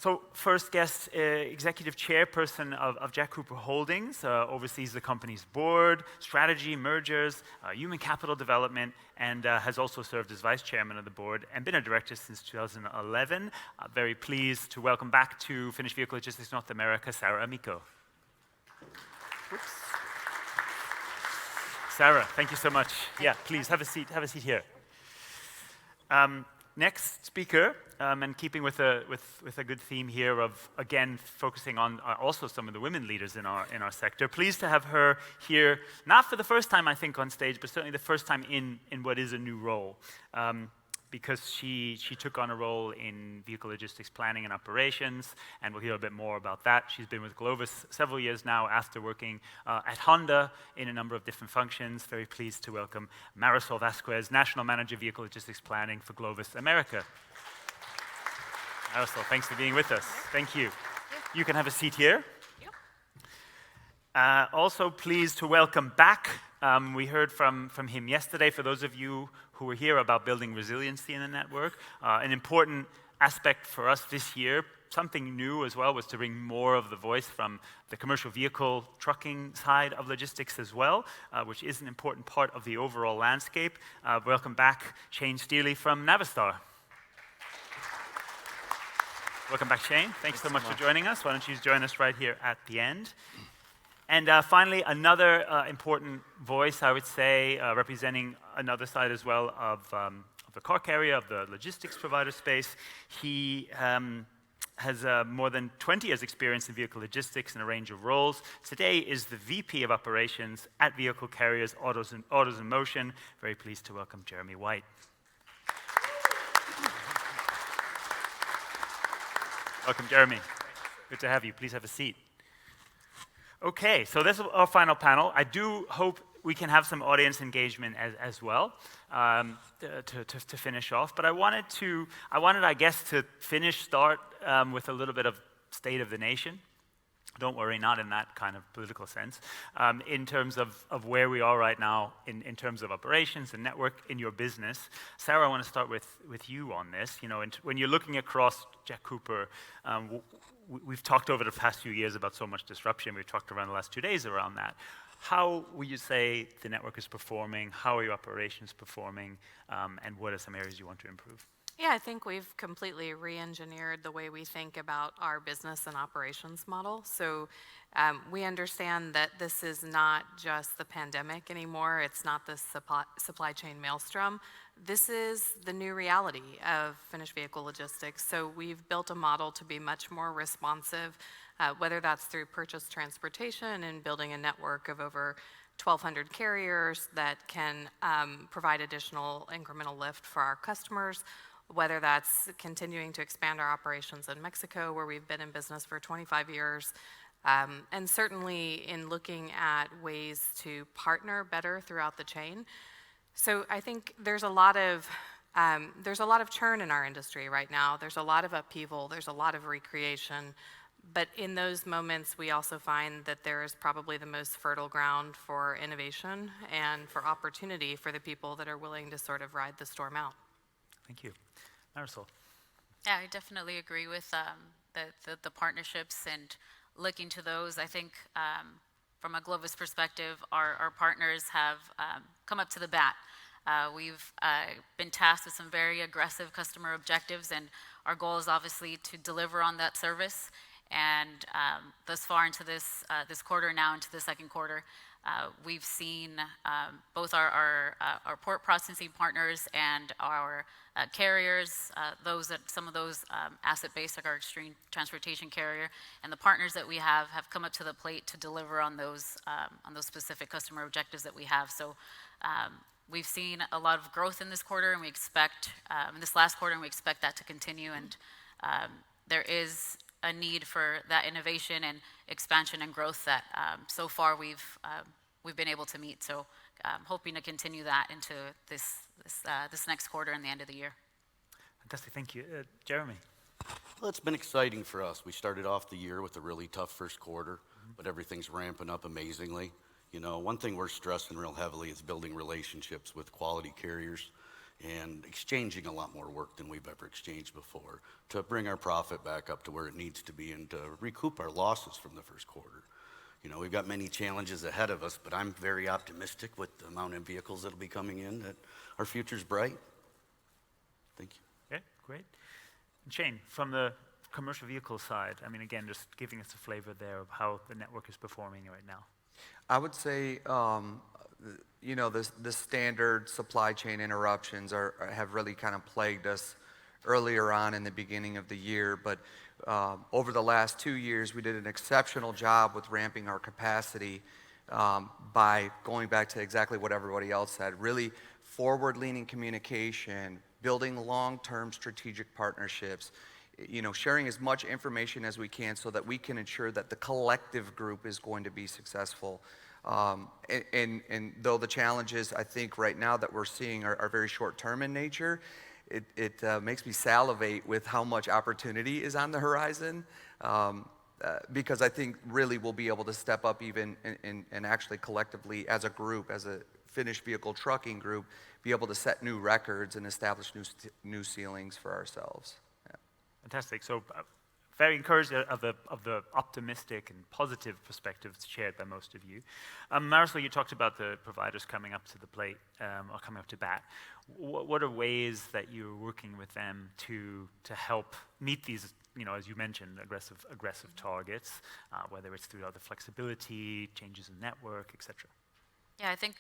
So first guest, Executive Chairperson of Jack Cooper Holdings, oversees the company's board, strategy, mergers, human capital development, and has also served as Vice Chairman of the board and been a director since 2011. Very pleased to welcome back to Finished Vehicle Logistics North America, Sarah Amico. Whoops. Sarah, thank you so much. Yeah, please have a seat here. Next speaker, and keeping with a good theme here of, again, focusing on also some of the women leaders in our sector. Pleased to have her here, not for the first time, I think, on stage, but certainly the first time in what is a new role. Because she took on a role in vehicle logistics planning and operations, and we'll hear a bit more about that. She's been with Glovis several years now after working at Honda in a number of different functions. Very pleased to welcome Marisol Vasquez, National Manager Vehicle Logistics Planning for Glovis America. Marisol, thanks for being with us. Thank you. You can have a seat here. Also pleased to welcome back. We heard from him yesterday, for those of you who were here, about building resiliency in the network. An important aspect for us this year, something new as well, was to bring more of the voice from the commercial vehicle trucking side of logistics as well, which is an important part of the overall landscape. Welcome back, Stierley from Navistar. Welcome back, Shane. Thanks so much for joining us. Why don't you join us right here at the end? And finally, another important voice, I would say, representing another side as well of the car carrier, of the logistics provider space. He has more than 20 years experience in vehicle logistics in a range of roles. Today is the VP of Operations at Vehicle Carriers Autos in Motion. Very pleased to welcome Jeremy White. Welcome, Jeremy. Good to have you. Please have a seat. Okay, so this is our final panel. I do hope we can have some audience engagement as well to finish off. But I wanted, I guess, to start with a little bit of state of the nation. Don't worry, not in that kind of political sense. In terms of where we are right now, in terms of operations and network in your business. Sarah, I want to start with you on this. You know, when you're looking across Jack Cooper, we've talked over the past few years about so much disruption. We've talked around the last 2 days around that. How would you say the network is performing? How are your operations performing? And what are some areas you want to improve? Yeah, I think we've completely re-engineered the way we think about our business and operations model. So we understand that this is not just the pandemic anymore. It's not the supply chain maelstrom. This is the new reality of finished vehicle logistics. So we've built a model to be much more responsive, whether that's through purchase transportation and building a network of over 1,200 carriers that can provide additional incremental lift for our customers, whether that's continuing to expand our operations in Mexico, where we've been in business for 25 years, and certainly in looking at ways to partner better throughout the chain. So I think there's a lot of churn in our industry right now. There's a lot of upheaval. There's a lot of recreation. But in those moments, we also find that there is probably the most fertile ground for innovation and for opportunity for the people that are willing to sort of ride the storm out. Thank you. Marisol. Yeah, I definitely agree with the partnerships and looking to those. I think from a Glovis perspective, our partners have come up to the bat. We've been tasked with some very aggressive customer objectives, and our goal is obviously to deliver on that service. And thus far into this quarter, now into the second quarter, we've seen both our port processing partners and our carriers, some of those asset-based, like our extreme transportation carrier, and the partners that we have come up to the plate to deliver on those specific customer objectives that we have. So we've seen a lot of growth in this quarter, and we expect in this last quarter, and we expect that to continue. And there is a need for that innovation and expansion and growth that so far we've been able to meet. So hoping to continue that into this next quarter and the end of the year. Fantastic, thank you. Jeremy. Well, it's been exciting for us. We started off the year with a really tough first quarter, but everything's ramping up amazingly. You know, one thing we're stressing real heavily is building relationships with quality carriers. and exchanging a lot more work than we've ever exchanged before to bring our profit back up to where it needs to be and to recoup our losses from the first quarter. You know, we've got many challenges ahead of us, but I'm very optimistic with the amount of vehicles that'll be coming in that our future's bright. Thank you. Okay, great. And Shane, from the commercial vehicle side, I mean, again, just giving us a flavor there of how the network is performing right now. I would say, you know, the standard supply chain interruptions have really kind of plagued us earlier on in the beginning of the year, but over the last 2 years, we did an exceptional job with ramping our capacity by going back to exactly what everybody else said, really forward-leaning communication, building long-term strategic partnerships, you know, sharing as much information as we can so that we can ensure that the collective group is going to be successful. And though the challenges, I think, right now that we're seeing are very short-term in nature, it makes me salivate with how much opportunity is on the horizon, because I think really we'll be able to step up even and actually collectively as a group, as a finished vehicle trucking group, be able to set new records and establish new ceilings for ourselves. Yeah. Fantastic. So very encouraged of the optimistic and positive perspectives shared by most of you. Marisol, you talked about the providers coming up to the plate or coming up to bat. What are ways that you're working with them to help meet these, you know, as you mentioned, aggressive targets, whether it's through other flexibility, changes in network, et cetera? Yeah, I think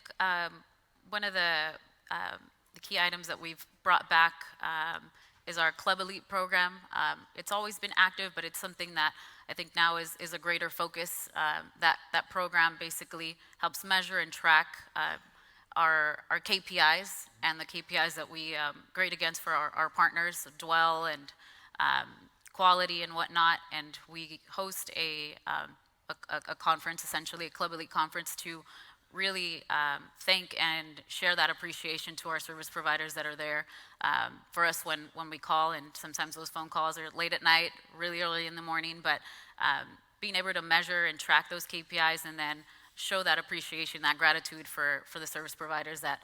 one of the key items that we've brought back is our Club Elite program. It's always been active, but it's something that I think now is a greater focus. That program basically helps measure and track our KPIs and the KPIs that we grade against for our partners, dwell and quality and whatnot. And we host a conference, essentially a Club Elite conference, to really thank and share that appreciation to our service providers that are there for us when we call, and sometimes those phone calls are late at night, really early in the morning, but being able to measure and track those KPIs and then show that appreciation, that gratitude for the service providers that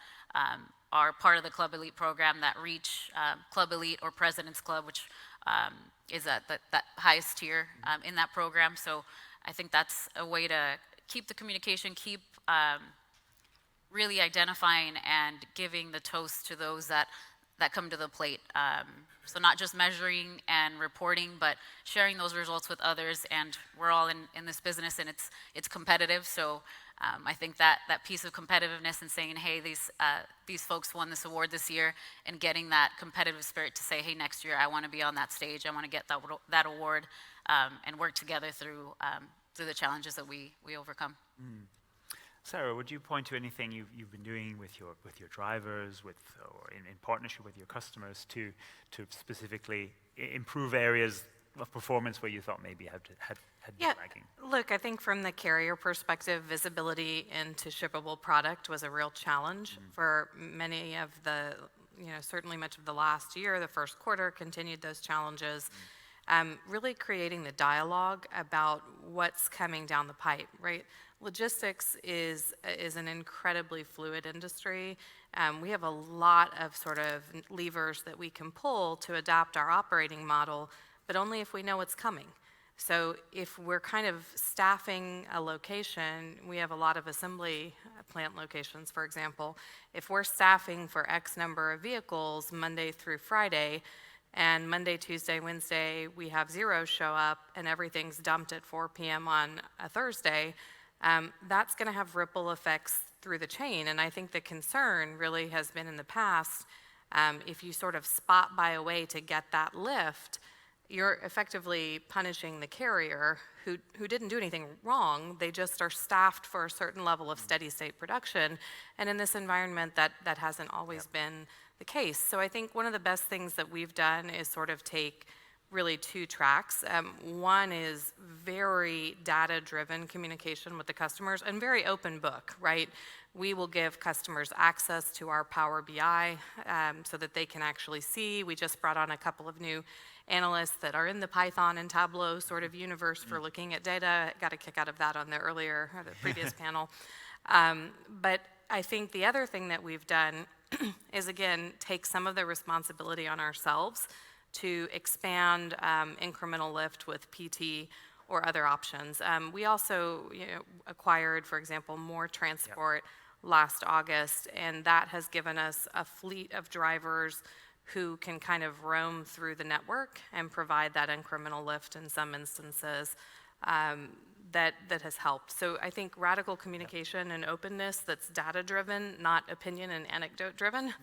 are part of the Club Elite program, that reach Club Elite or President's Club, which is at that highest tier in that program. So I think that's a way to keep the communication, keep really identifying and giving the toast to those that come to the plate. So not just measuring and reporting, but sharing those results with others. And we're all in this business, and it's competitive. So I think that piece of competitiveness and saying, hey, these folks won this award this year, and getting that competitive spirit to say, hey, next year I want to be on that stage, I want to get that award, and work together through the challenges that we overcome. Mm. Sarah, would you point to anything you've been doing with your drivers, or in partnership with your customers to specifically improve areas of performance where you thought maybe had been lagging? Look, I think from the carrier perspective, visibility into shippable product was a real challenge for many of the, certainly much of the last year. The first quarter continued those challenges. Really creating the dialogue about what's coming down the pipe, right? Logistics is an incredibly fluid industry. We have a lot of sort of levers that we can pull to adapt our operating model, but only if we know what's coming. So if we're kind of staffing a location, we have a lot of assembly plant locations, for example. If we're staffing for X number of vehicles Monday through Friday, and Monday, Tuesday, Wednesday, we have 0 show up and everything's dumped at 4 p.m. on a Thursday, that's going to have ripple effects through the chain. And I think the concern really has been in the past, if you sort of spot buy a way to get that lift, you're effectively punishing the carrier who didn't do anything wrong. They just are staffed for a certain level of steady state production. And in this environment, that hasn't always been the case. So I think one of the best things that we've done is sort of take really 2 tracks. One is very data-driven communication with the customers and very open book, right? We will give customers access to our Power BI so that they can actually see. We just brought on a couple of new analysts that are in the Python and Tableau sort of universe for looking at data. Got a kick out of that on the previous panel. But I think the other thing that we've done is, again, take some of the responsibility on ourselves to expand incremental lift with PT or other options. We also acquired, for example, more transport last August, and that has given us a fleet of drivers who can kind of roam through the network and provide that incremental lift in some instances. That has helped. So I think radical communication and openness that's data-driven, not opinion and anecdote-driven,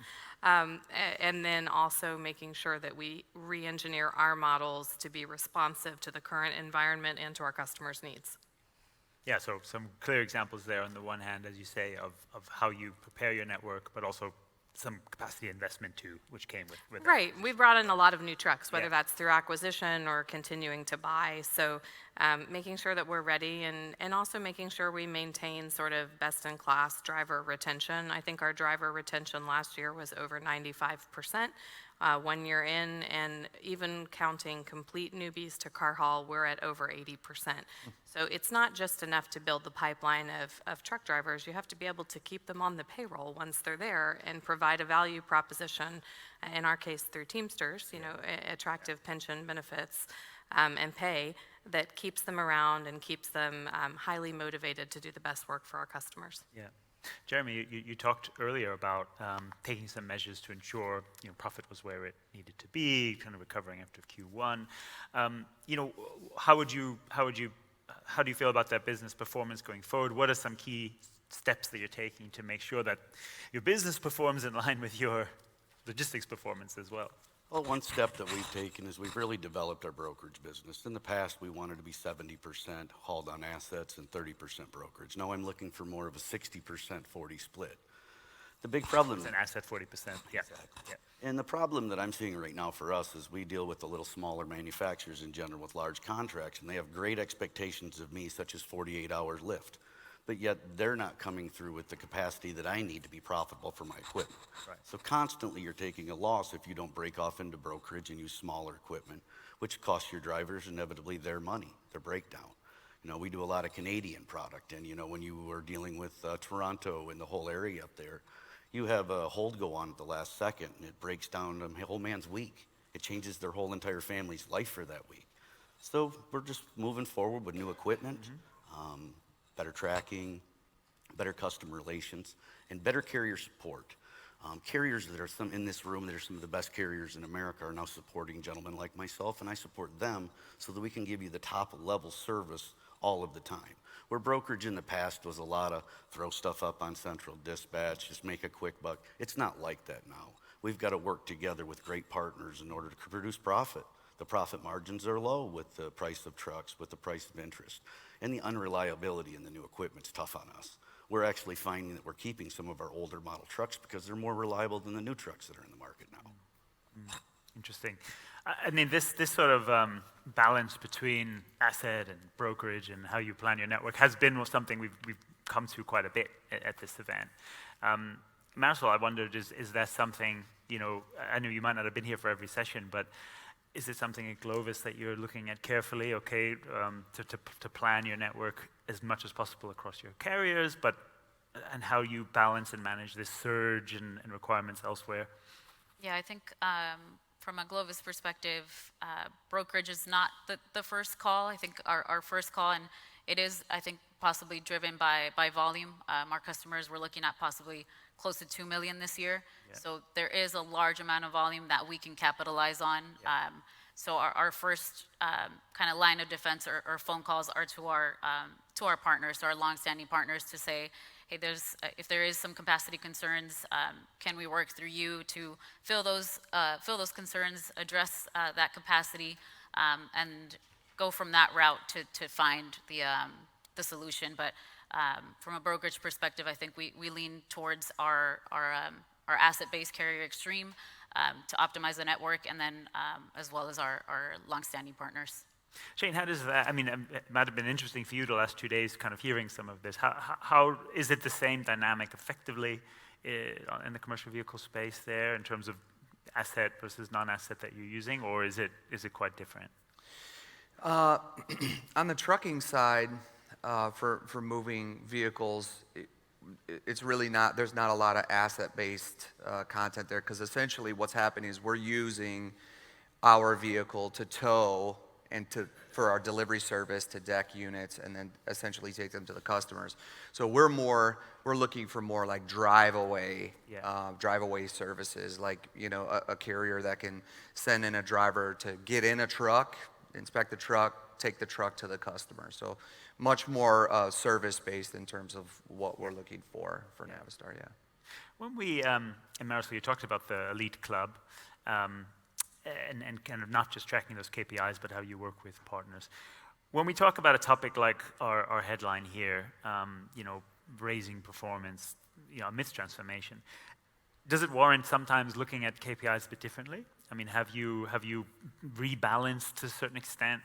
and then also making sure that we re-engineer our models to be responsive to the current environment and to our customers' needs. Yeah, so some clear examples there on the one hand, as you say, of how you prepare your network, but also some capacity investment too, which came with Right. We've brought in a lot of new trucks, whether Yeah. that's through acquisition or continuing to buy. So making sure that we're ready and also making sure we maintain sort of best-in-class driver retention. I think our driver retention last year was over 95%. 1 year in, and even counting complete newbies to car haul, we're at over 80%. So it's not just enough to build the pipeline of truck drivers. You have to be able to keep them on the payroll once they're there and provide a value proposition, in our case through Teamsters, attractive pension benefits and pay that keeps them around and keeps them highly motivated to do the best work for our customers. Yeah. Jeremy, you talked earlier about taking some measures to ensure profit was where it needed to be, kind of recovering after Q1. How do you feel about that business performance going forward? What are some key steps that you're taking to make sure that your business performs in line with your logistics performance as well? Well, one step that we've taken is we've really developed our brokerage business. In the past, we wanted to be 70% hauled on assets and 30% brokerage. Now I'm looking for more of a 60%, 40 split. The big problem... It's an asset 40%. Yeah. Exactly. Yeah. And the problem that I'm seeing right now for us is we deal with the little smaller manufacturers in general with large contracts, and they have great expectations of me, such as 48-hour lift. But yet they're not coming through with the capacity that I need to be profitable for my equipment. Right. So constantly you're taking a loss if you don't break off into brokerage and use smaller equipment, which costs your drivers inevitably their money, their breakdown. We do a lot of Canadian product, and when you are dealing with Toronto and the whole area up there, you have a hold go on at the last second, and it breaks down a whole man's week. It changes their whole entire family's life for that week. So we're just moving forward with new equipment, better tracking, better customer relations, and better carrier support. Carriers that are some in this room that are some of the best carriers in America are now supporting gentlemen like myself, and I support them so that we can give you the top level service all of the time. Where brokerage in the past was a lot of throw stuff up on central dispatch, just make a quick buck. It's not like that now. We've got to work together with great partners in order to produce profit. The profit margins are low with the price of trucks, with the price of interest. And the unreliability in the new equipment's tough on us. We're actually finding that we're keeping some of our older model trucks because they're more reliable than the new trucks that are in the market now. Interesting. I mean, this sort of balance between asset and brokerage and how you plan your network has been something we've come to quite a bit at this event. Marisol, I wondered, is that something, I know you might not have been here for every session, but is it something at Glovis that you're looking at carefully, to plan your network as much as possible across your carriers, and how you balance and manage this surge and requirements elsewhere? Yeah, I think from a Glovis perspective, brokerage is not the first call. I think our first call, and it is, I think, possibly driven by volume. Our customers were looking at possibly close to 2 million this year. Yeah. So there is a large amount of volume that we can capitalize on. Yeah. So our first kind of line of defense or phone calls are to our partners, to our longstanding partners, to say, hey, if there is some capacity concerns, can we work through you to fill those concerns, address that capacity, and go from that route to find the solution. But from a brokerage perspective, I think we lean towards our asset-based carrier extreme to optimize the network, and then as well as our longstanding partners. Shane, how does that, it might have been interesting for you the last 2 days kind of hearing some of this. How is it the same dynamic effectively in the commercial vehicle space there in terms of asset versus non-asset that you're using, or is it quite different? On the trucking side, for moving vehicles, it's really not, there's not a lot of asset-based content there, because essentially what's happening is we're using our vehicle to tow and for our delivery service to deck units and then essentially take them to the customers. So we're looking for more like drive-away services, like, you know, a carrier that can send in a driver to get in a truck, inspect the truck, take the truck to the customer. So much more service-based in terms of what we're looking for Navistar, yeah. When we, and Marisol, you talked about the elite club, and kind of not just tracking those KPIs, but how you work with partners. When we talk about a topic like our headline here, you know, raising performance, you know, amidst transformation, does it warrant sometimes looking at KPIs a bit differently? I mean, have you rebalanced to a certain extent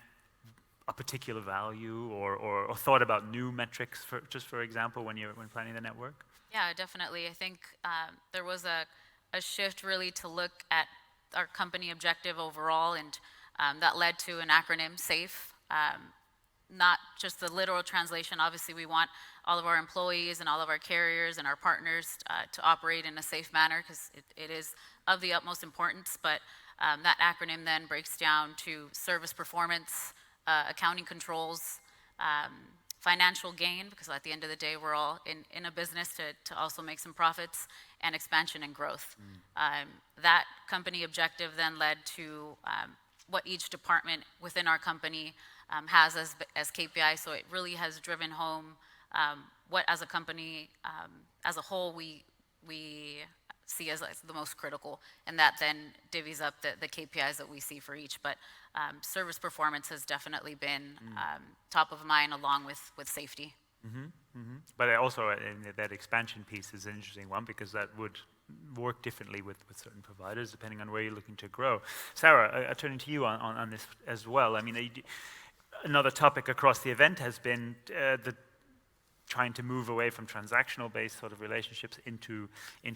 a particular value, or thought about new metrics, for example, when planning the network? Yeah, definitely. I think there was a shift really to look at our company objective overall, and that led to an acronym, SAFE. Not just the literal translation. Obviously, we want all of our employees and all of our carriers and our partners to operate in a safe manner, because it is of the utmost importance. But that acronym then breaks down to service performance, accounting controls, financial gain, because at the end of the day, we're all in a business to also make some profits, and expansion and growth. That company objective then led to what each department within our company has as KPI. So it really has driven home what, as a company, as a whole, we see as the most critical, and that then divvies up the KPIs that we see for each. But service performance has definitely been top of mind, along with safety. But also that expansion piece is an interesting one, because that would work differently with certain providers depending on where you're looking to grow. Sarah, I turn to you on this as well. I mean, another topic across the event has been the trying to move away from transactional-based sort of relationships into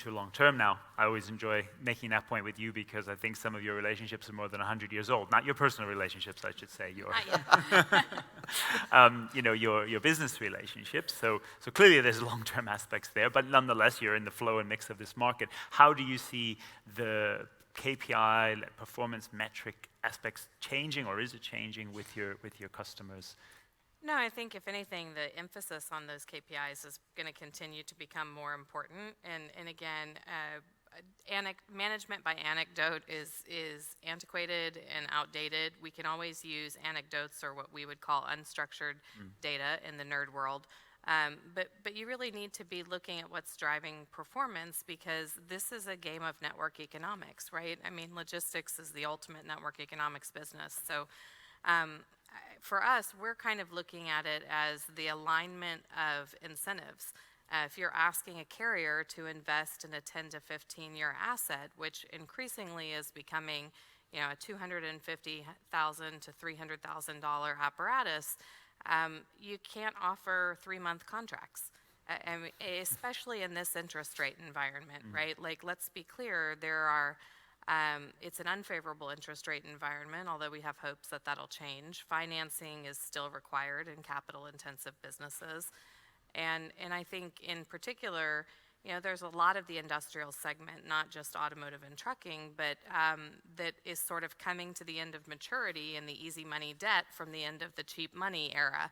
long-term now. I always enjoy making that point with you, because I think some of your relationships are more than 100 years old. Not your personal relationships, I should say. You know, your business relationships. So clearly there's long-term aspects there, but nonetheless, you're in the flow and mix of this market. How do you see the KPI, performance metric aspects changing, or is it changing with your customers? No, I think if anything, the emphasis on those KPIs is going to continue to become more important. And again, management by anecdote is antiquated and outdated. We can always use anecdotes, or what we would call unstructured data in the nerd world. But you really need to be looking at what's driving performance, because this is a game of network economics, right? I mean, logistics is the ultimate network economics business. So for us, we're kind of looking at it as the alignment of incentives. If you're asking a carrier to invest in a 10 to 15-year asset, which increasingly is becoming, you know, a $250,000 to $300,000 apparatus, you can't offer 3-month contracts, especially in this interest rate environment, right? Like, let's be clear, it's an unfavorable interest rate environment, although we have hopes that that'll change. Financing is still required in capital-intensive businesses. And I think in particular, you know, there's a lot of the industrial segment, not just automotive and trucking, but that is sort of coming to the end of maturity in the easy money debt from the end of the cheap money era.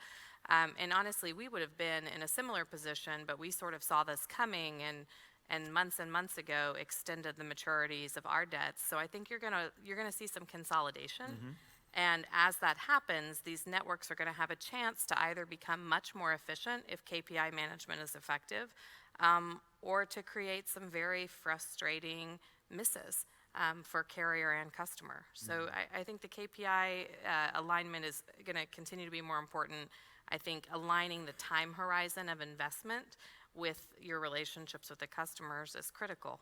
And honestly, we would have been in a similar position, but we sort of saw this coming, and months ago extended the maturities of our debts. So I think you're gonna see some consolidation. And as that happens, these networks are gonna have a chance to either become much more efficient if KPI management is effective, or to create some very frustrating misses for carrier and customer. So I think the KPI alignment is gonna continue to be more important. I think aligning the time horizon of investment with your relationships with the customers is critical.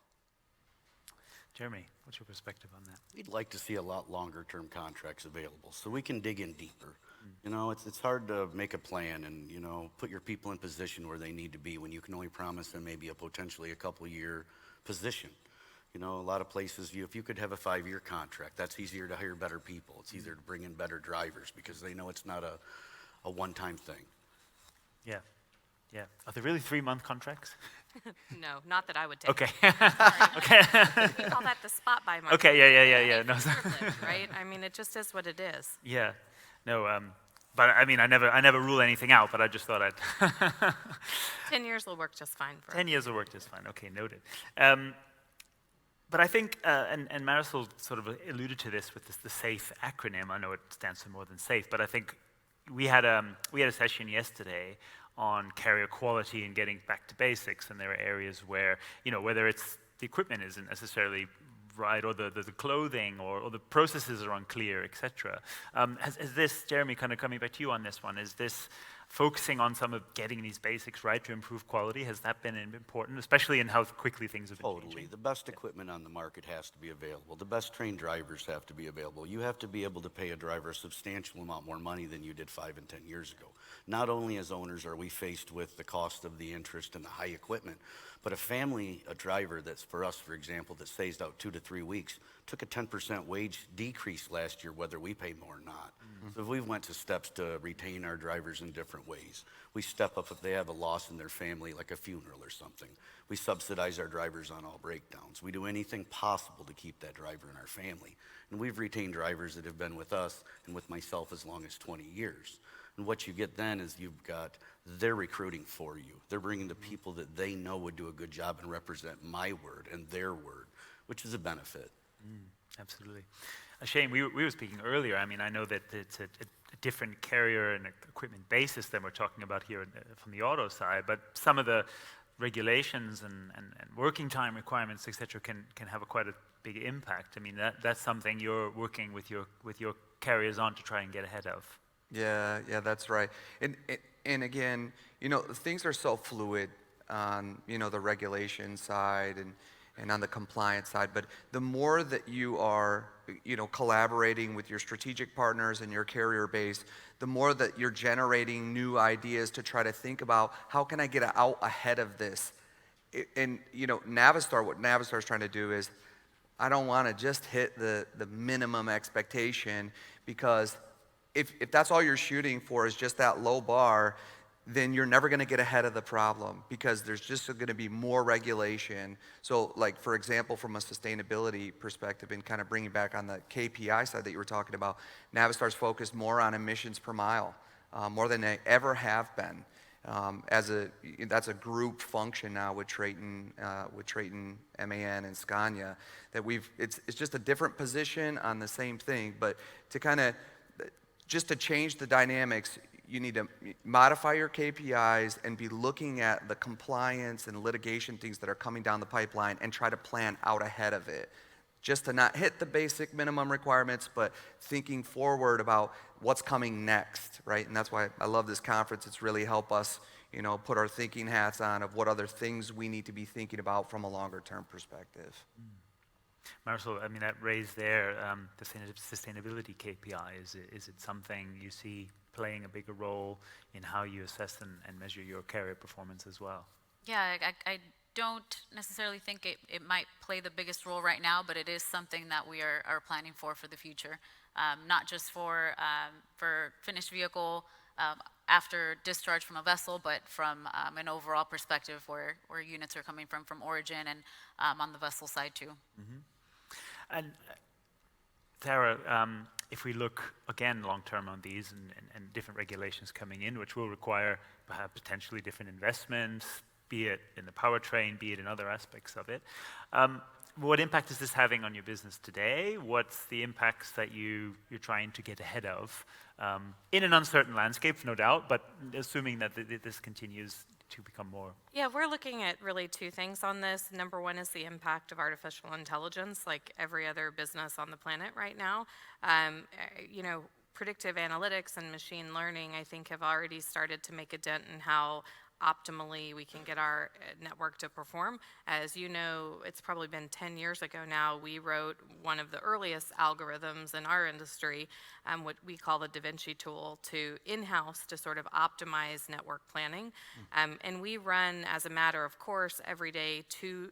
Jeremy, what's your perspective on that? We'd like to see a lot longer term contracts available so we can dig in deeper. You know, it's hard to make a plan and, you know, put your people in position where they need to be when you can only promise them maybe a potentially a couple year position. You know, a lot of places, if you could have a 5-year contract, that's easier to hire better people. It's easier to bring in better drivers because they know it's not a one-time thing. Yeah. Yeah. Are there really 3-month contracts? No, not that I would take. Okay. Okay. We call that the spot buy market. Okay, yeah. No, Privilege, right? I mean, it just is what it is. yeah. No, but I mean, I never rule anything out, but I just thought I'd 10 years will work just fine for us. 10 years will work just fine. Okay, noted. But I think, and Marisol sort of alluded to this with the SAFE acronym. I know it stands for more than safe, but I think we had a session yesterday on carrier quality and getting back to basics, and there are areas where, whether it's the equipment isn't necessarily right, or the clothing, or the processes are unclear, etc. Has this, Jeremy, kind of coming back to you on this one, is this focusing on some of getting these basics right to improve quality, has that been important, especially in how quickly things have been Totally. changing? The best equipment on the market has to be available. The best trained drivers have to be available. You have to be able to pay a driver a substantial amount more money than you did 5 and 10 years ago. Not only as owners are we faced with the cost of the interest and the high equipment, but a driver that's, for us, for example, that stays out 2 to 3 weeks, took a 10% wage decrease last year, whether we pay more or not. So we went to steps to retain our drivers in different ways. We step up if they have a loss in their family, like a funeral or something. We subsidize our drivers on all breakdowns. We do anything possible to keep that driver in our family. And we've retained drivers that have been with us and with myself as long as 20 years. And what you get then is they're recruiting for you. They're bringing the people that they know would do a good job and represent my word and their word, which is a benefit. Absolutely. Shane, we were speaking earlier. I mean, I know that it's a different carrier and equipment basis than we're talking about here from the auto side, but some of the regulations and working time requirements, et cetera, can have quite a big impact. I mean, that's something you're working with your carriers on to try and get ahead of. Yeah, that's right. And again, things are so fluid on, the regulation side and on the compliance side, but the more that you are, collaborating with your strategic partners and your carrier base, the more that you're generating new ideas to try to think about how can I get out ahead of this. And, Navistar, what Navistar is trying to do is, I don't want to just hit the minimum expectation, because if that's all you're shooting for is just that low bar, then you're never going to get ahead of the problem, because there's just going to be more regulation. So, like, for example, from a sustainability perspective, and kind of bringing back on the KPI side that you were talking about, Navistar's focused more on emissions per mile, more than they ever have been. That's a group function now with Trayton, MAN, and Scania. It's just a different position on the same thing, but just to change the dynamics, you need to modify your KPIs and be looking at the compliance and litigation things that are coming down the pipeline and try to plan out ahead of it. Just to not hit the basic minimum requirements, but thinking forward about what's coming next, right? And that's why I love this conference. It's really helped us, put our thinking hats on of what other things we need to be thinking about from a longer term perspective. Marisol, I mean, that raised there, the sustainability KPI, is it something you see playing a bigger role in how you assess and measure your carrier performance as well? Yeah, I don't necessarily think it might play the biggest role right now, but it is something that we are planning for the future. Not just for finished vehicle after discharge from a vessel, but from an overall perspective where units are coming from origin and on the vessel side too. Mm-hmm. And Tara, if we look again long-term on these and different regulations coming in, which will require perhaps potentially different investments, be it in the powertrain, be it in other aspects of it, what impact is this having on your business today? What's the impacts that you're trying to get ahead of in an uncertain landscape, no doubt, but assuming that this continues to become more? Yeah, we're looking at really two things on this. Number one is the impact of artificial intelligence, like every other business on the planet right now. Predictive analytics and machine learning, I think, have already started to make a dent in how optimally we can get our network to perform. As you know, it's probably been 10 years ago now, we wrote one of the earliest algorithms in our industry, what we call the Da Vinci tool, to in-house to sort of optimize network planning. And we run, as a matter of course, every day,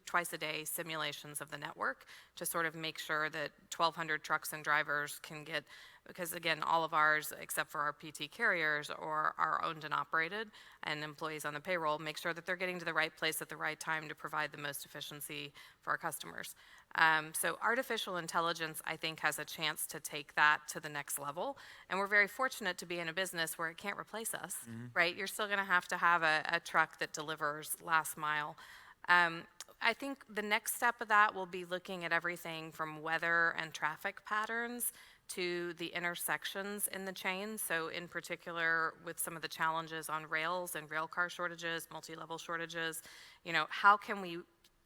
twice a day, simulations of the network to sort of make sure that 1,200 trucks and drivers can get because again, all of ours, except for our PT carriers, are owned and operated, and employees on the payroll make sure that they're getting to the right place at the right time to provide the most efficiency for our customers. So artificial intelligence, I think, has a chance to take that to the next level, and we're very fortunate to be in a business where it can't replace us, right? You're still gonna have to have a truck that delivers last mile. I think the next step of that will be looking at everything from weather and traffic patterns to the intersections in the chain. So in particular, with some of the challenges on rails and rail car shortages, multi-level shortages, how can we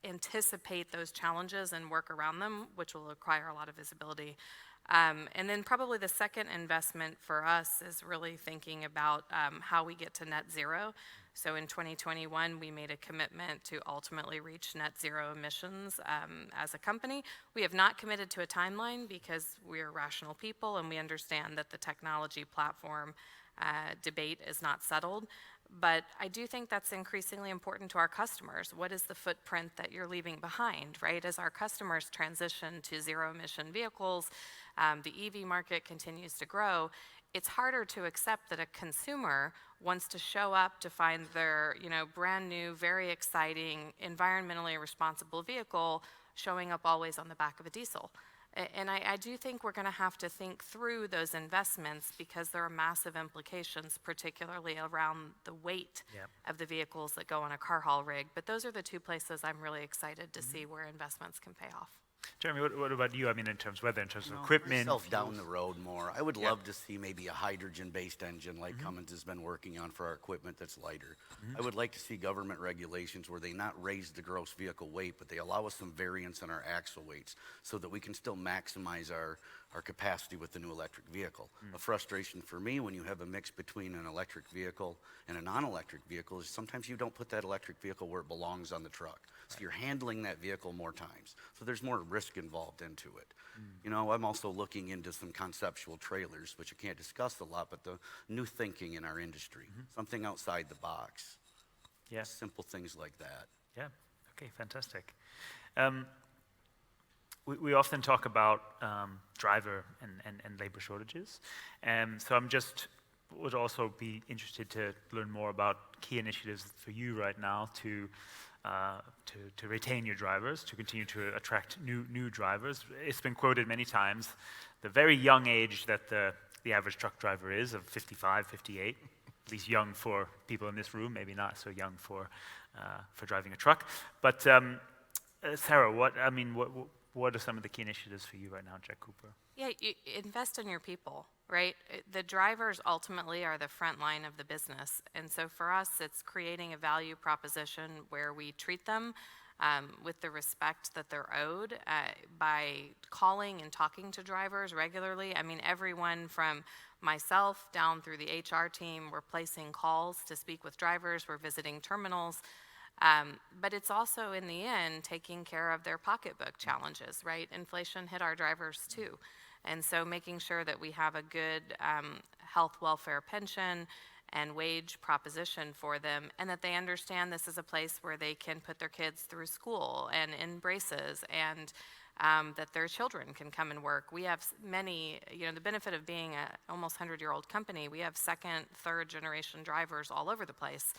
anticipate those challenges and work around them, which will require a lot of visibility. And then probably the second investment for us is really thinking about how we get to net zero. So in 2021, we made a commitment to ultimately reach net zero emissions as a company. We have not committed to a timeline because we are rational people and we understand that the technology platform debate is not settled. But I do think that's increasingly important to our customers. What is the footprint that you're leaving behind, right? As our customers transition to zero emission vehicles, the EV market continues to grow, it's harder to accept that a consumer wants to show up to find their, brand new, very exciting, environmentally responsible vehicle showing up always on the back of a diesel. And I do think we're going to have to think through those investments because there are massive implications, particularly around the weight of the vehicles that go on a car haul rig. But those are the two places I'm really excited to see where investments can pay off. Jeremy, what about you? I mean, in terms of equipment? Myself down the road more. I would love to see maybe a hydrogen-based engine like Cummins has been working on for our equipment that's lighter. I would like to see government regulations where they not raise the gross vehicle weight, but they allow us some variance in our axle weights so that we can still maximize our capacity with the new electric vehicle. A frustration for me when you have a mix between an electric vehicle and a non-electric vehicle is sometimes you don't put that electric vehicle where it belongs on the truck. So you're handling that vehicle more times. So there's more risk involved into it. I'm also looking into some conceptual trailers, which you can't discuss a lot, but the new thinking in our industry, something outside the box. Yeah. Simple things like that. Yeah. Okay, fantastic. We often talk about driver and labor shortages. So would also be interested to learn more about key initiatives for you right now to retain your drivers, to continue to attract new drivers. It's been quoted many times, the very young age that the average truck driver is, of 55, 58, at least young for people in this room, maybe not so young for driving a truck. But Sarah, what are some of the key initiatives for you right now, Jack Cooper? Yeah, you invest in your people, right? The drivers ultimately are the front line of the business. And so for us, it's creating a value proposition where we treat them with the respect that they're owed by calling and talking to drivers regularly. I mean, everyone from myself down through the HR team, we're placing calls to speak with drivers, we're visiting terminals. But it's also, in the end, taking care of their pocketbook challenges, right? Inflation hit our drivers too. And so making sure that we have a good health, welfare, pension, and wage proposition for them, and that they understand this is a place where they can put their kids through school and in braces, and that their children can come and work. We have many, the benefit of being an almost 100-year-old company, we have second, third generation drivers all over the place.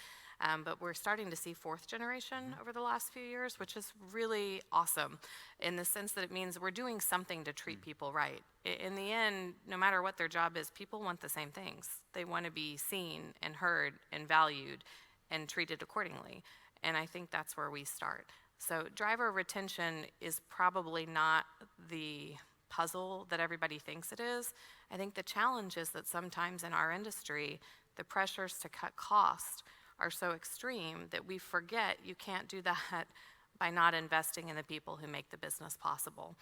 But we're starting to see fourth generation over the last few years, which is really awesome in the sense that it means we're doing something to treat people right. In the end, no matter what their job is, people want the same things. They want to be seen and heard and valued and treated accordingly. And I think that's where we start. So driver retention is probably not the puzzle that everybody thinks it is. I think the challenge is that sometimes in our industry, the pressures to cut cost are so extreme that we forget you can't do that by not investing in the people who make the business possible.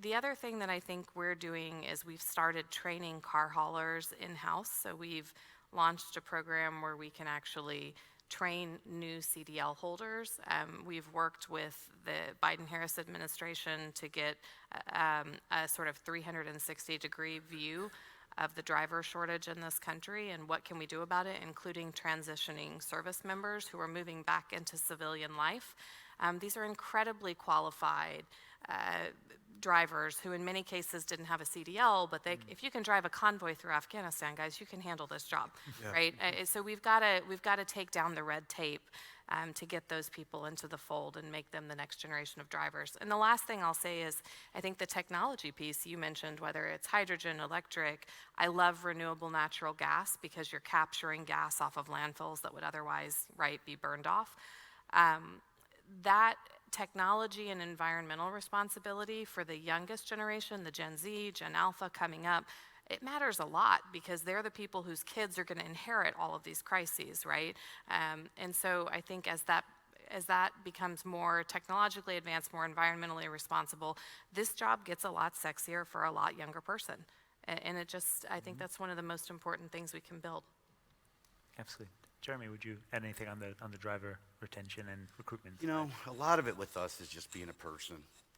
The other thing that I think we're doing is we've started training car haulers in-house. So we've launched a program where we can actually train new CDL holders. We've worked with the Biden-Harris administration to get a sort of 360-degree view of the driver shortage in this country and what can we do about it, including transitioning service members who are moving back into civilian life. These are incredibly qualified drivers who in many cases didn't have a CDL, but if you can drive a convoy through Afghanistan, guys, you can handle this job, right? So we've got to take down the red tape to get those people into the fold and make them the next generation of drivers. And the last thing I'll say is, I think the technology piece you mentioned, whether it's hydrogen, electric, I love renewable natural gas because you're capturing gas off of landfills that would otherwise, right, be burned off. That technology and environmental responsibility for the youngest generation, the Gen Z, Gen Alpha coming up, it matters a lot because they're the people whose kids are going to inherit all of these crises, right? And so I think as that becomes more technologically advanced, more environmentally responsible, this job gets a lot sexier for a lot younger person. And it just, I think that's one of the most important things we can build. Absolutely. Jeremy, would you add anything on the driver retention and recruitment? You know, a lot of it with us is just being a person,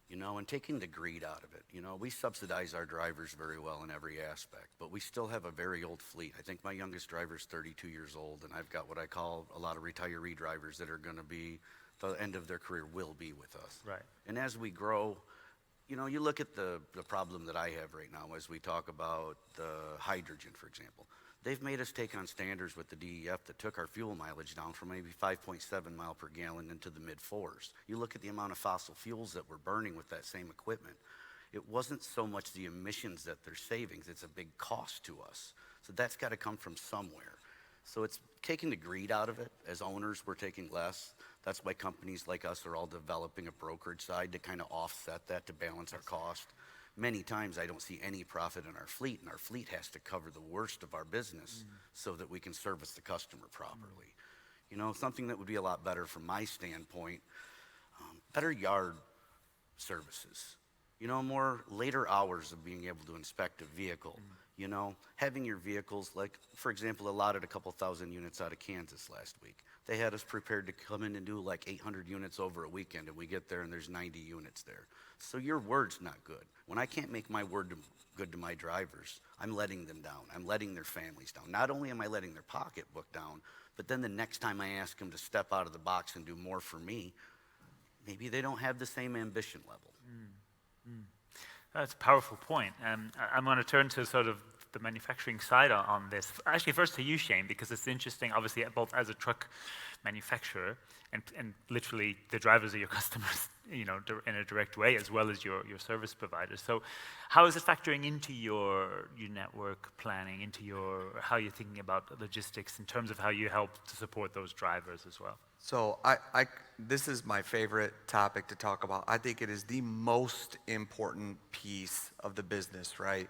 you know, and taking the greed out of it. You know, we subsidize our drivers very well in every aspect, but we still have a very old fleet. I think my youngest driver is 32 years old, and I've got what I call a lot of retiree drivers that are going to be, the end of their career will be with us. Right. And as we grow, you know, you look at the problem that I have right now as we talk about the hydrogen, for example. They've made us take on standards with the DEF that took our fuel mileage down from maybe 5.7 mile per gallon into the mid-4s. You look at the amount of fossil fuels that we're burning with that same equipment. It wasn't so much the emissions that they're saving, it's a big cost to us. So that's got to come from somewhere. So it's taking the greed out of it. As owners, we're taking less. That's why companies like us are all developing a brokerage side to kind of offset that, to balance our cost. Many times I don't see any profit in our fleet, and our fleet has to cover the worst of our business so that we can service the customer properly. You know, something that would be a lot better from my standpoint, better yard services. You know, more later hours of being able to inspect a vehicle. You know, having your vehicles, like, for example, allotted a couple thousand units out of Kansas last week. They had us prepared to come in and do like 800 units over a weekend, and we get there and there's 90 units there. So your word's not good. When I can't make my word good to my drivers, I'm letting them down. I'm letting their families down. Not only am I letting their pocketbook down, but then the next time I ask them to step out of the box and do more for me, maybe they don't have the same ambition level. That's a powerful point. I'm going to turn to sort of the manufacturing side on this. Actually, first to you, Shane, because it's interesting, obviously, both as a truck manufacturer and literally the drivers are your customers, you know, in a direct way, as well as your service providers. So how is it factoring into your network planning, into how you're thinking about logistics in terms of how you help to support those drivers as well? So this is my favorite topic to talk about. I think it is the most important piece of the business, right?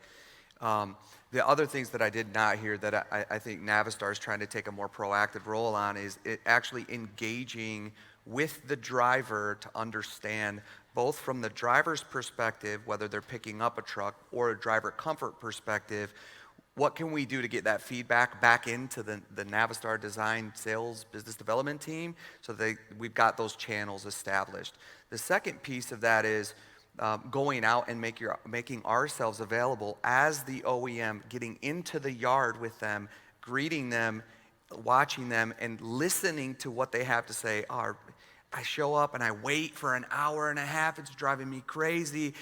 The other things that I did not hear that I think Navistar is trying to take a more proactive role on is actually engaging with the driver to understand, both from the driver's perspective, whether they're picking up a truck, or a driver comfort perspective, what can we do to get that feedback back into the Navistar design sales business development team so that we've got those channels established. The second piece of that is going out and making ourselves available as the OEM, getting into the yard with them, greeting them, watching them, and listening to what they have to say. I show up and I wait for an hour and a half. It's driving me crazy.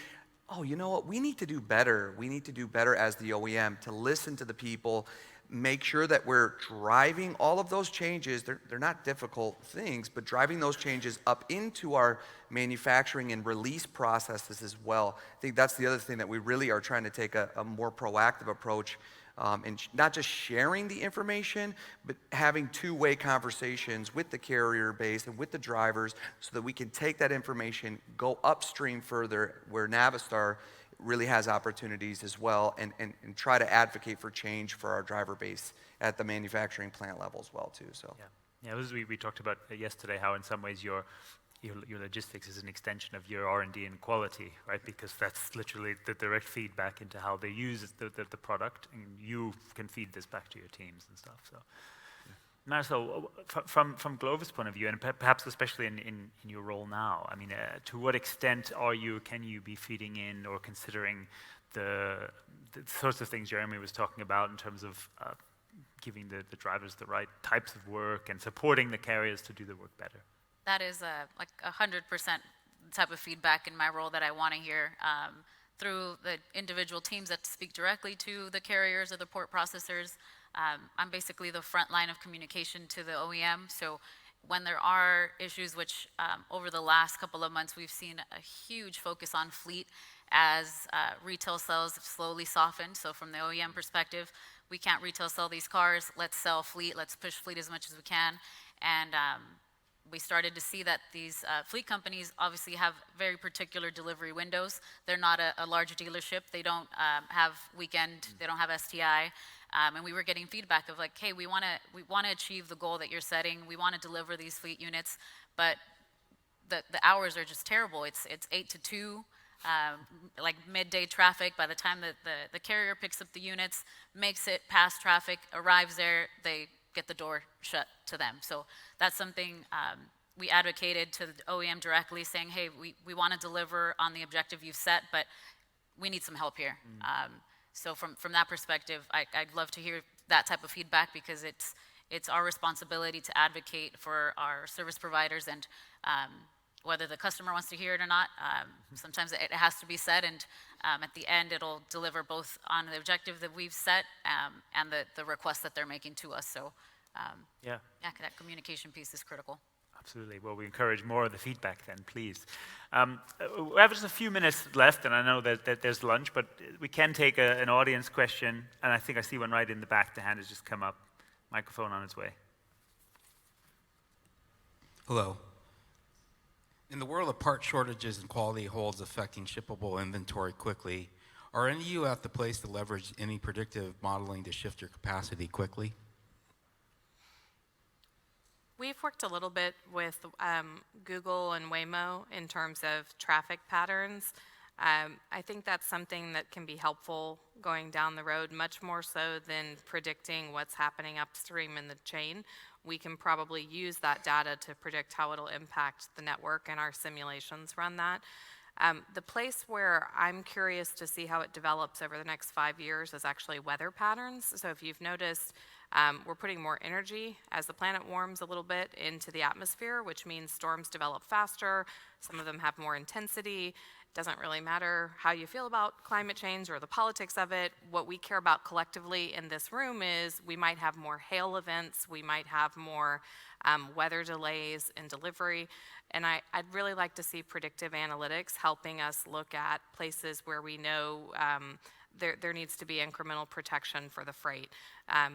Oh, you know what? We need to do better. We need to do better as the OEM to listen to the people, make sure that we're driving all of those changes. They're not difficult things, but driving those changes up into our manufacturing and release processes as well. I think that's the other thing that we really are trying to take a more proactive approach, and not just sharing the information, but having two-way conversations with the carrier base and with the drivers so that we can take that information, go upstream further where Navistar really has opportunities as well, and try to advocate for change for our driver base at the manufacturing plant level as well too. So yeah, this is, we talked about yesterday how in some ways your logistics is an extension of your R&D and quality, right? Because that's literally the direct feedback into how they use the product, and you can feed this back to your teams and stuff. So, Marisol, from Glovis' point of view, and perhaps especially in your role now, I mean, to what extent can you be feeding in or considering the sorts of things Jeremy was talking about in terms of giving the drivers the right types of work and supporting the carriers to do the work better? That is like 100% type of feedback in my role that I want to hear through the individual teams that speak directly to the carriers or the port processors. I'm basically the front line of communication to the OEM. So when there are issues, which over the last couple of months, we've seen a huge focus on fleet as retail sales have slowly softened. So from the OEM perspective, we can't retail sell these cars. Let's sell fleet. Let's push fleet as much as we can. And we started to see that these fleet companies obviously have very particular delivery windows. They're not a large dealership. They don't have weekend. They don't have STI. And we were getting feedback of like, hey, we want to achieve the goal that you're setting. We want to deliver these fleet units, but the hours are just terrible. It's 8 to 2, like midday traffic. By the time that the carrier picks up the units, makes it past traffic, arrives there, they get the door shut to them. So that's something we advocated to the OEM directly, saying, hey, we want to deliver on the objective you've set, but we need some help here. So from that perspective, I'd love to hear that type of feedback, because it's our responsibility to advocate for our service providers, and whether the customer wants to hear it or not, sometimes it has to be said, and at the end it'll deliver both on the objective that we've set and the request that they're making to us. So yeah, that communication piece is critical. Absolutely. Well, we encourage more of the feedback then, please. We have just a few minutes left, and I know that there's lunch, but we can take an audience question, and I think I see one right in the back. The hand has just come up. Microphone on its way. Hello. In the world of part shortages and quality holds affecting shippable inventory quickly, are any of you at the place to leverage any predictive modeling to shift your capacity quickly? We've worked a little bit with Google and Waymo in terms of traffic patterns. I think that's something that can be helpful going down the road, much more so than predicting what's happening upstream in the chain. We can probably use that data to predict how it'll impact the network, and our simulations run that. The place where I'm curious to see how it develops over the next 5 years is actually weather patterns. So if you've noticed, we're putting more energy as the planet warms a little bit into the atmosphere, which means storms develop faster. Some of them have more intensity. It doesn't really matter how you feel about climate change or the politics of it. What we care about collectively in this room is we might have more hail events. We might have more weather delays in delivery. And I'd really like to see predictive analytics helping us look at places where we know there needs to be incremental protection for the freight.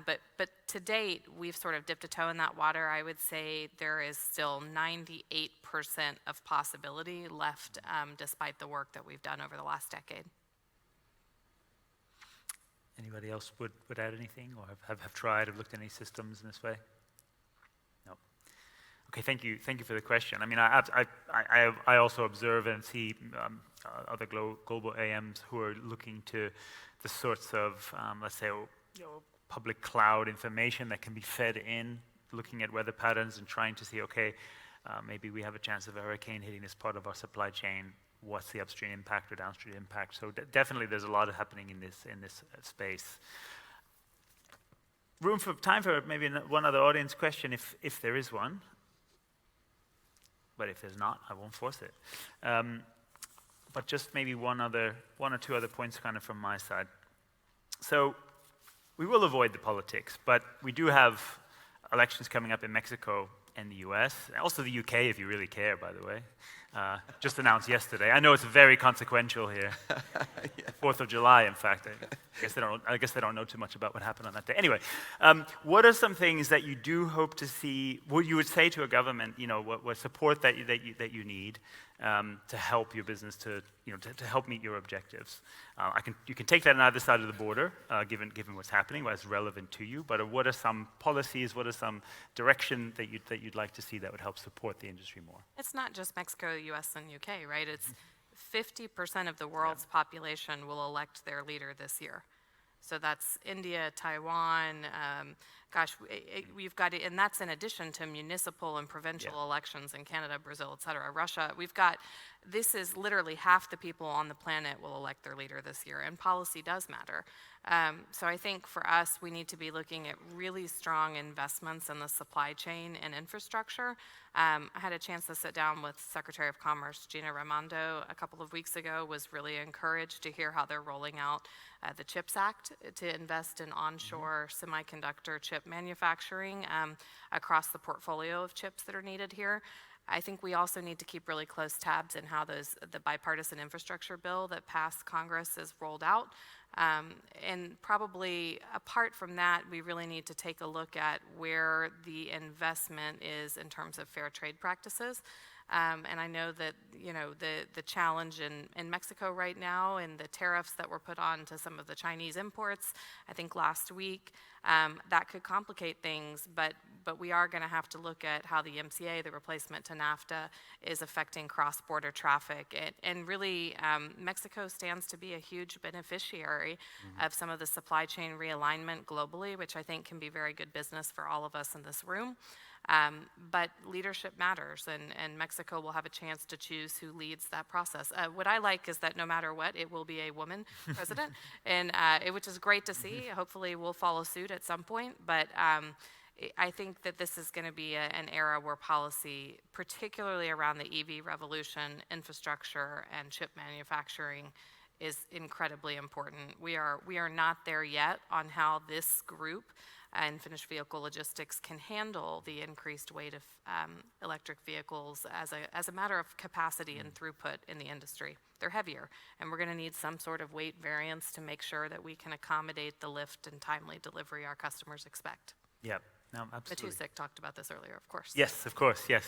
But to date, we've sort of dipped a toe in that water. I would say there is still 98% of possibility left, despite the work that we've done over the last decade. Anybody else would add anything, or have tried or looked at any systems in this way? No. Okay, thank you for the question. I mean, I also observe and see other global AMs who are looking to the sorts of, let's say, public cloud information that can be fed in, looking at weather patterns and trying to see, okay, maybe we have a chance of a hurricane hitting this part of our supply chain. What's the upstream impact or downstream impact? So definitely there's a lot happening in this space. Time for maybe one other audience question, if there is one. But if there's not, I won't force it. But just maybe one or two other points kind of from my side. So we will avoid the politics, but we do have elections coming up in Mexico and the US, also the UK if you really care, by the way. Just announced yesterday. I know it's very consequential here. 4th of July, in fact. I guess they don't know too much about what happened on that day. Anyway, what are some things that you do hope to see, what you would say to a government, what support that you need to help your business to help meet your objectives? You can take that on either side of the border, given what's happening, what's relevant to you. But what are some policies? What are some direction that you'd like to see that would help support the industry more? It's not just Mexico, US, and UK, right? It's 50% of the world's population will elect their leader this year. So that's India, Taiwan, gosh, we've got it, and that's in addition to municipal and provincial elections in Canada, Brazil, et cetera, Russia. This is literally half the people on the planet will elect their leader this year, and policy does matter. So I think for us, we need to be looking at really strong investments in the supply chain and infrastructure. I had a chance to sit down with Secretary of Commerce Gina Raimondo a couple of weeks ago, was really encouraged to hear how they're rolling out the CHIPS Act to invest in onshore semiconductor chip manufacturing across the portfolio of chips that are needed here. I think we also need to keep really close tabs in how the bipartisan infrastructure bill that passed Congress is rolled out. And probably apart from that, we really need to take a look at where the investment is in terms of fair trade practices. And I know that, the challenge in Mexico right now and the tariffs that were put on to some of the Chinese imports, I think last week, that could complicate things, but we are going to have to look at how the MCA, the replacement to NAFTA, is affecting cross-border traffic. And really, Mexico stands to be a huge beneficiary of some of the supply chain realignment globally, which I think can be very good business for all of us in this room. But leadership matters, and Mexico will have a chance to choose who leads that process. What I like is that no matter what, it will be a woman president, and which is great to see. Hopefully we'll follow suit at some point, but I think that this is going to be an era where policy, particularly around the EV revolution, infrastructure, and chip manufacturing, is incredibly important. We are not there yet on how this group and finished vehicle logistics can handle the increased weight of electric vehicles as a matter of capacity and throughput in the industry. They're heavier, and we're going to need some sort of weight variance to make sure that we can accommodate the lift and timely delivery our customers expect. Yeah, no, absolutely. Matusik talked about this earlier, of course. Yes, of course, yes.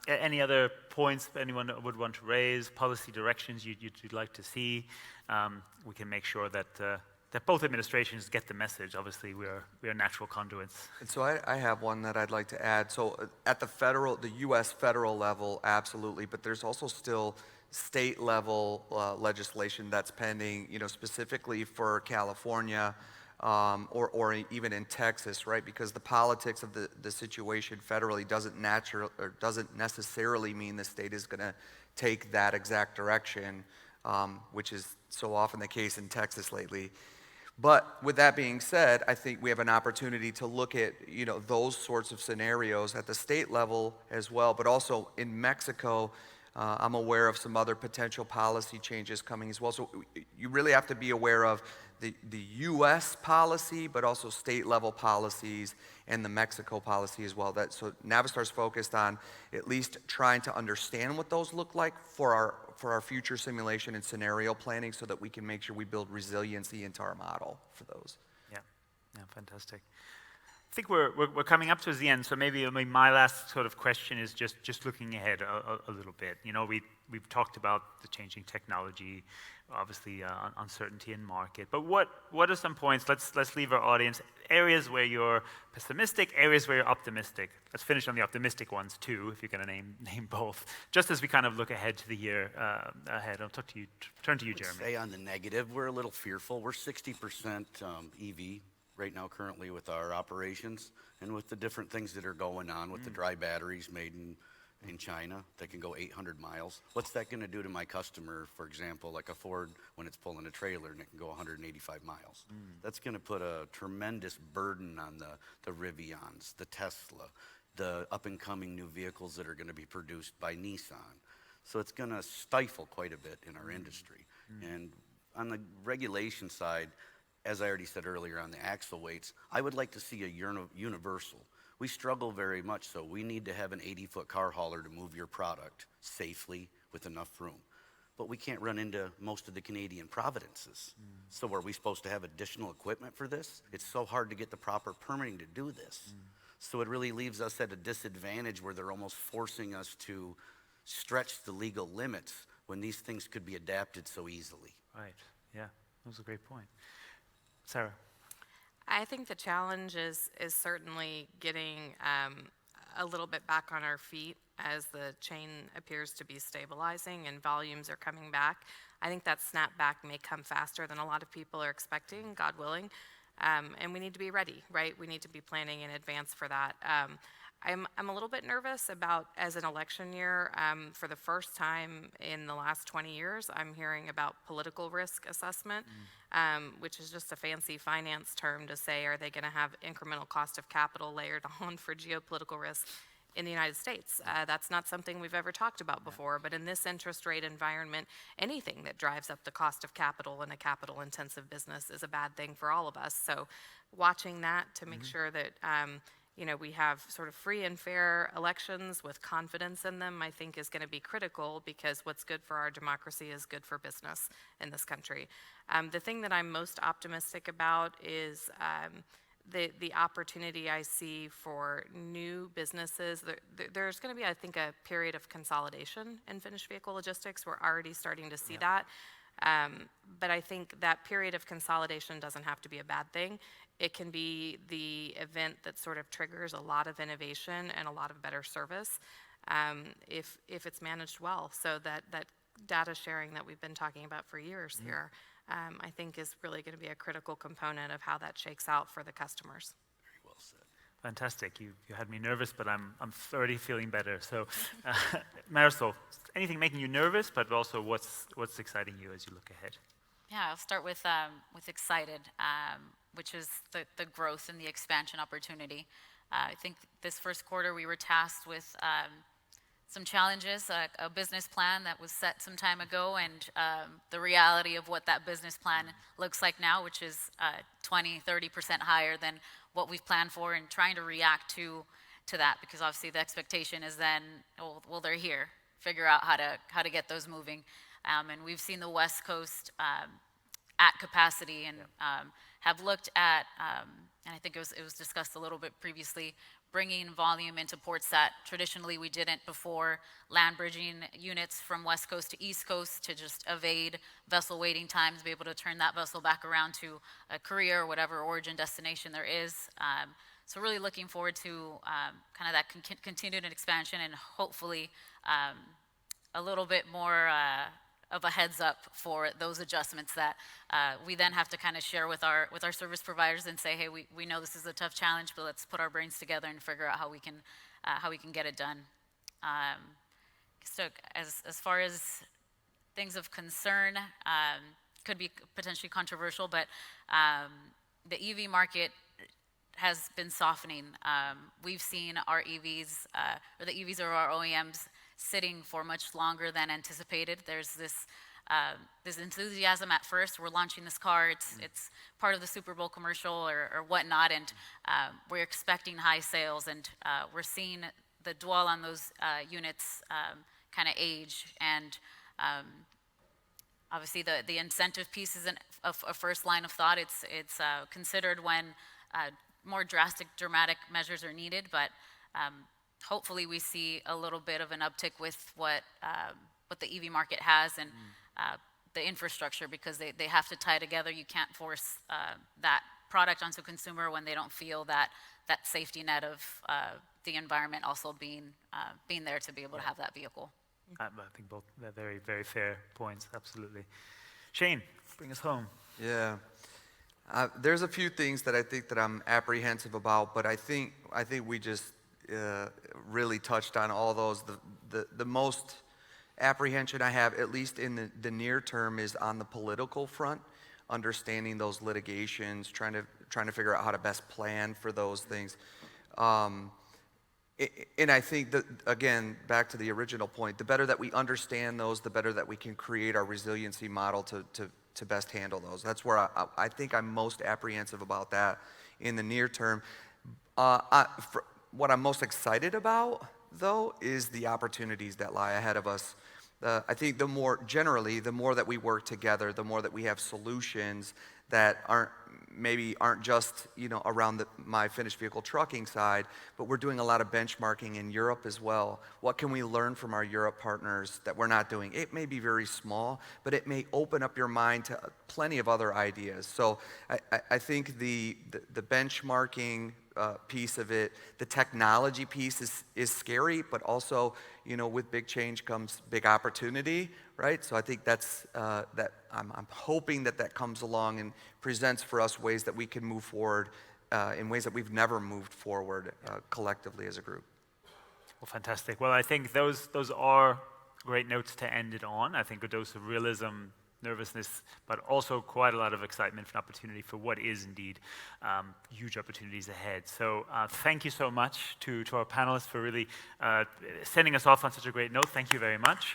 Any other points anyone would want to raise, policy directions you'd like to see? We can make sure that both administrations get the message. Obviously, we are natural conduits. And so I have one that I'd like to add. So at the U.S. federal level, absolutely, but there's also still state level legislation that's pending, specifically for California or even in Texas, right? Because the politics of the situation federally doesn't necessarily mean the state is going to take that exact direction, which is so often the case in Texas lately. But with that being said, I think we have an opportunity to look at, those sorts of scenarios at the state level as well, but also in Mexico. I'm aware of some other potential policy changes coming as well. So you really have to be aware of the U.S. policy, but also state level policies and the Mexico policy as well. So Navistar's focused on at least trying to understand what those look like for our future simulation and scenario planning, so that we can make sure we build resiliency into our model for those. Yeah, fantastic. I think we're coming up towards the end, so maybe my last sort of question is just looking ahead a little bit. We've talked about the changing technology, obviously uncertainty in market, but what are some points? Let's leave our audience areas where you're pessimistic, areas where you're optimistic. Let's finish on the optimistic ones too, if you're going to name both. Just as we kind of look ahead to the year ahead, I'll turn to you, Jeremy. Say on the negative, we're a little fearful. We're 60% EV. Right now currently with our operations, and with the different things that are going on with the dry batteries made in China that can go 800 miles. What's that going to do to my customer, for example, like a Ford when it's pulling a trailer and it can go 185 miles? That's going to put a tremendous burden on the Rivians, the Tesla, the up-and-coming new vehicles that are going to be produced by Nissan. So it's going to stifle quite a bit in our industry. And on the regulation side, as I already said earlier on the axle weights, I would like to see a universal. We struggle very much, so we need to have an 80-foot car hauler to move your product safely with enough room. But we can't run into most of the Canadian provinces. So are we supposed to have additional equipment for this? It's so hard to get the proper permitting to do this. So it really leaves us at a disadvantage where they're almost forcing us to stretch the legal limits when these things could be adapted so easily. Right, yeah, that was a great point. Sarah? I think the challenge is certainly getting a little bit back on our feet as the chain appears to be stabilizing and volumes are coming back. I think that snap back may come faster than a lot of people are expecting, God willing. And we need to be ready, right? We need to be planning in advance for that. I'm a little bit nervous about, as an election year, for the first time in the last 20 years, I'm hearing about political risk assessment, which is just a fancy finance term to say, are they going to have incremental cost of capital layered on for geopolitical risk in the United States? That's not something we've ever talked about before, but in this interest rate environment, anything that drives up the cost of capital in a capital-intensive business is a bad thing for all of us. So watching that to make sure that we have sort of free and fair elections with confidence in them, I think is going to be critical, because what's good for our democracy is good for business in this country. The thing that I'm most optimistic about is the opportunity I see for new businesses. There's going to be, I think, a period of consolidation in finished vehicle logistics. We're already starting to see that. But I think that period of consolidation doesn't have to be a bad thing. It can be the event that sort of triggers a lot of innovation and a lot of better service if it's managed well. So that data sharing that we've been talking about for years here, I think is really going to be a critical component of how that shakes out for the customers. Very well said. Fantastic. You had me nervous, but I'm already feeling better. So, Marisol, anything making you nervous, but also what's exciting you as you look ahead? Yeah, I'll start with excited, which is the growth and the expansion opportunity. I think this first quarter we were tasked with some challenges, a business plan that was set some time ago, and the reality of what that business plan looks like now, which is 20-30% higher than what we've planned for, and trying to react to that, because obviously the expectation is then, well, they're here, figure out how to get those moving. And we've seen the West Coast at capacity, and have looked at, and I think it was discussed a little bit previously, bringing volume into ports that traditionally we didn't before, land bridging units from West Coast to East Coast to just evade vessel waiting times, be able to turn that vessel back around to a Korea or whatever origin destination there is. So really looking forward to kind of that continued expansion, and hopefully a little bit more of a heads up for those adjustments that we then have to kind of share with our service providers and say, hey, we know this is a tough challenge, but let's put our brains together and figure out how we can get it done. So as far as things of concern, could be potentially controversial, but the EV market has been softening. We've seen our EVs, or the EVs of our OEMs, sitting for much longer than anticipated. There's this enthusiasm at first. We're launching this car. It's part of the Super Bowl commercial or whatnot, and we're expecting high sales, and we're seeing the dwell on those units kind of age, and obviously the incentive piece is a first line of thought. It's considered when more dramatic measures are needed, but hopefully we see a little bit of an uptick with what the EV market has, and the infrastructure, because they have to tie together. You can't force that product onto a consumer when they don't feel that safety net of the environment also being there to be able to have that vehicle. I think both they're very, very fair points, absolutely. Shane, bring us home. Yeah. There's a few things that I think that I'm apprehensive about, but I think we just really touched on all those. The most apprehension I have, at least in the near term, is on the political front, understanding those litigations, trying to figure out how to best plan for those things. And I think that, again, back to the original point, the better that we understand those, the better that we can create our resiliency model to best handle those. That's where I think I'm most apprehensive about that in the near term. What I'm most excited about, though, is the opportunities that lie ahead of us. I think the more that we work together, the more that we have solutions that aren't just around my finished vehicle trucking side, but we're doing a lot of benchmarking in Europe as well. What can we learn from our Europe partners that we're not doing? It may be very small, but it may open up your mind to plenty of other ideas. So I think the benchmarking, piece of it. The technology piece is scary, but also, you know, with big change comes big opportunity, right? So I think that's, I'm hoping that comes along and presents for us ways that we can move forward in ways that we've never moved forward collectively as a group. Well, fantastic. Well, I think those are great notes to end it on. I think a dose of realism, nervousness, but also quite a lot of excitement and opportunity for what is indeed huge opportunities ahead. So thank you so much to our panelists for really sending us off on such a great note. Thank you very much.